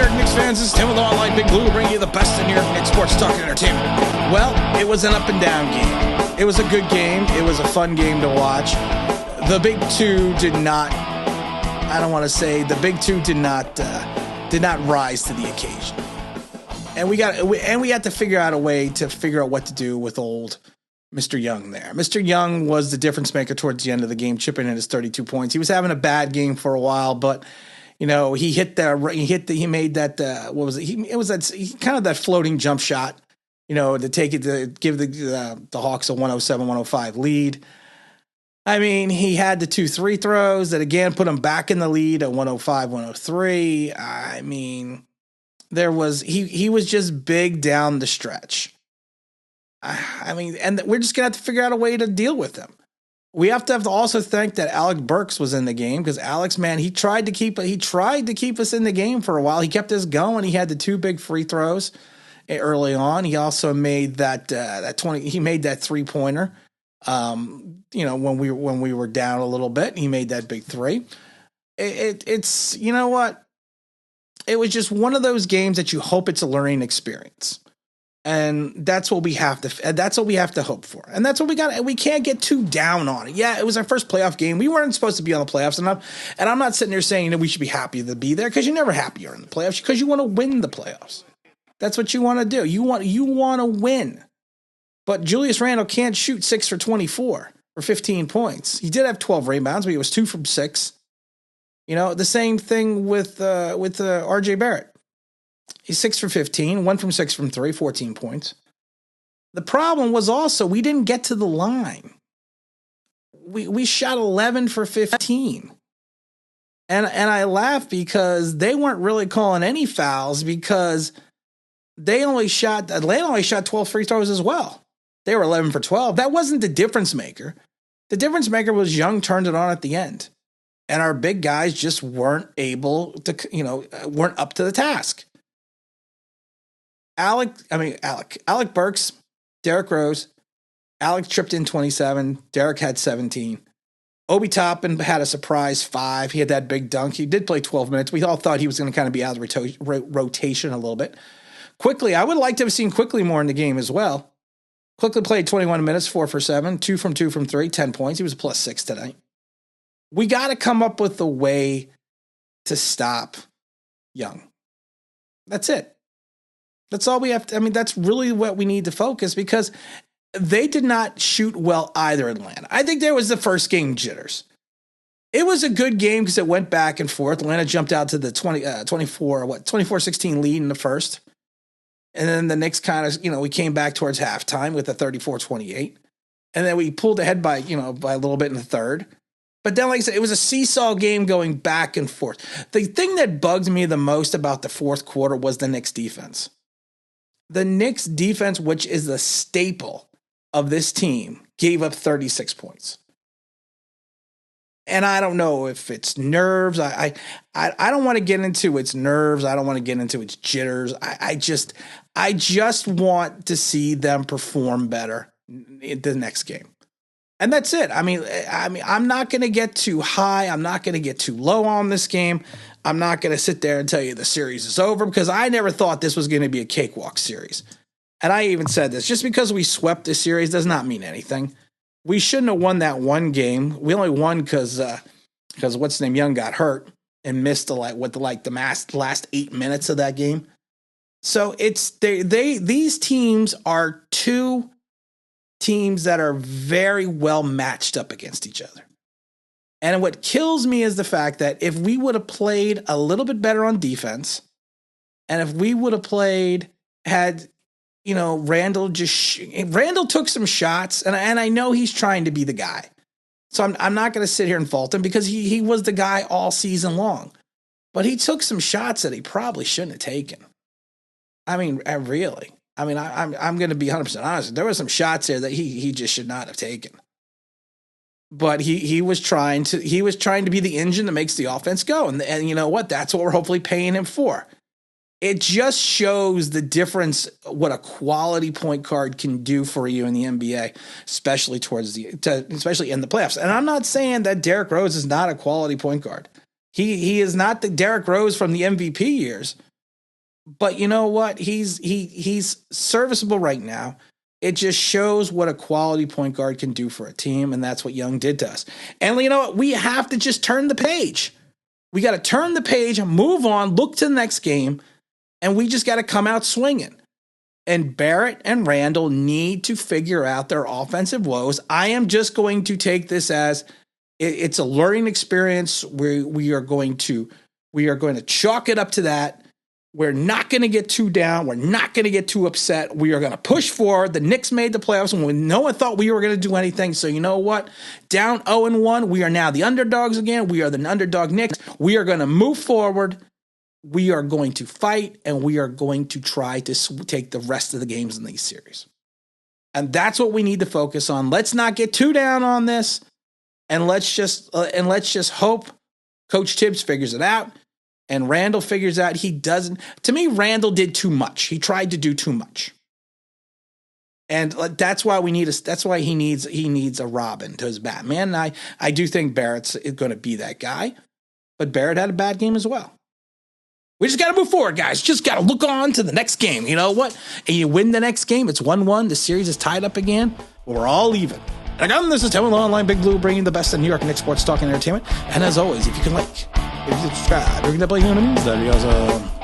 York Knicks fans? This is Tim with All Light Big Blue, bringing you the best in New York Knicks sports talk and entertainment. Well, it was an up and down game. It was a good game. It was a fun game to watch. The big two did not. I don't want to say the big two did not rise to the occasion. And we had to figure out a way to figure out what to do with old Mr. Young there. Mr. Young was the difference maker towards the end of the game, chipping in his 32 points. He was having a bad game for a while, but he made that what was it? It was that floating jump shot, to give the Hawks a 107-105 lead. I mean, he had the 2 free throws that again put him back in the lead at 105-103. I mean, he was just big down the stretch. I mean, and we're just gonna have to figure out a way to deal with him. We have to also thank that Alec Burks was in the game, because Alex, man, he tried to keep us in the game for a while. He kept us going. He had the 2 big free throws early on. He also made that 3-pointer. When we were down a little bit, he made that big 3. It's you know what? It was just one of those games that you hope it's a learning experience. And that's what we have to hope for. And that's what we got. We can't get too down on it. Yeah, it was our first playoff game. We weren't supposed to be on the playoffs. And I'm not sitting there saying that we should be happy to be there, because you're never happy you're in the playoffs, because you want to win the playoffs. That's what you want to do. You want to win. But Julius Randle can't shoot 6 for 24 for 15 points. He did have 12 rebounds, but he was 2 from 6. The same thing with RJ Barrett. He's 6 for 15, 1 from 6 from 3, 14 points. The problem was also we didn't get to the line. We shot 11 for 15. And I laugh because they weren't really calling any fouls, because Atlanta only shot 12 free throws as well. They were 11 for 12. That wasn't the difference maker. The difference maker was Young turned it on at the end. And our big guys just weren't able to, weren't up to the task. Alec Burks, Derrick Rose. Alec tripped in 27. Derrick had 17. Obi Toppin had a surprise 5. He had that big dunk. He did play 12 minutes. We all thought he was going to kind of be out of the rotation a little bit. Quickly, I would like to have seen Quickly more in the game as well. Quickly played 21 minutes, 4 for 7, 2 from 3, 10 points. He was a +6 tonight. We got to come up with a way to stop Young. That's it. That's all we have to, that's really what we need to focus, because they did not shoot well either, Atlanta. I think there was the first game jitters. It was a good game because it went back and forth. Atlanta jumped out to the 24-16 lead in the first. And then the Knicks kind of, we came back towards halftime with a 34-28. And then we pulled ahead by a little bit in the third. But then, like I said, it was a seesaw game going back and forth. The thing that bugged me the most about the fourth quarter was the Knicks defense. The Knicks defense, which is the staple of this team, gave up 36 points. And I don't know if it's nerves. I don't want to get into its nerves. I don't want to get into its jitters. I just want to see them perform better in the next game. And that's it. I'm not going to get too high. I'm not going to get too low on this game. I'm not going to sit there and tell you the series is over, because I never thought this was going to be a cakewalk series. And I even said this, just because we swept this series does not mean anything. We shouldn't have won that one game. We only won because what's his name, Young, got hurt and missed the last 8 minutes of that game. So these teams are 2 teams that are very well matched up against each other. And what kills me is the fact that if we would have played a little bit better on defense, and if we would have Randle Randle took some shots, and I know he's trying to be the guy. So I'm not going to sit here and fault him, because he was the guy all season long. But he took some shots that he probably shouldn't have taken. Really. I'm going to be 100% honest. There were some shots there that he just should not have taken. But he was trying to be the engine that makes the offense go. And you know what? That's what we're hopefully paying him for. It just shows the difference, what a quality point guard can do for you in the NBA, especially especially in the playoffs. And I'm not saying that Derrick Rose is not a quality point guard. He is not the Derrick Rose from the MVP years, But you know what? He's serviceable right now. It just shows what a quality point guard can do for a team, and that's what Young did to us. And you know what? We have to just turn the page. We got to turn the page, move on, look to the next game, and we just got to come out swinging. And Barrett and Randle need to figure out their offensive woes. I am just going to take this as it's a learning experience. We are going to chalk it up to that. We're not going to get too down. We're not going to get too upset. We are going to push forward. The Knicks made the playoffs when no one thought we were going to do anything. So you know what? Down 0-1, we are now the underdogs again. We are the underdog Knicks. We are going to move forward. We are going to fight, and we are going to try to take the rest of the games in these series. And that's what we need to focus on. Let's not get too down on this, and let's just hope Coach Tibbs figures it out. And Randle figures out he doesn't. To me, Randle did too much. He tried to do too much, and that's why that's why he needs a Robin to his Batman. And I do think Barrett's going to be that guy, but Barrett had a bad game as well. We just got to move forward, guys. Just got to look on to the next game. You know what? And you win the next game. It's 1-1. The series is tied up again. We're all even. And again, this is Tim with Online Big Blue, bringing the best in New York Knicks sports talk and entertainment. And as always, if you can like, if you subscribe, you're going to play human. That'd be awesome.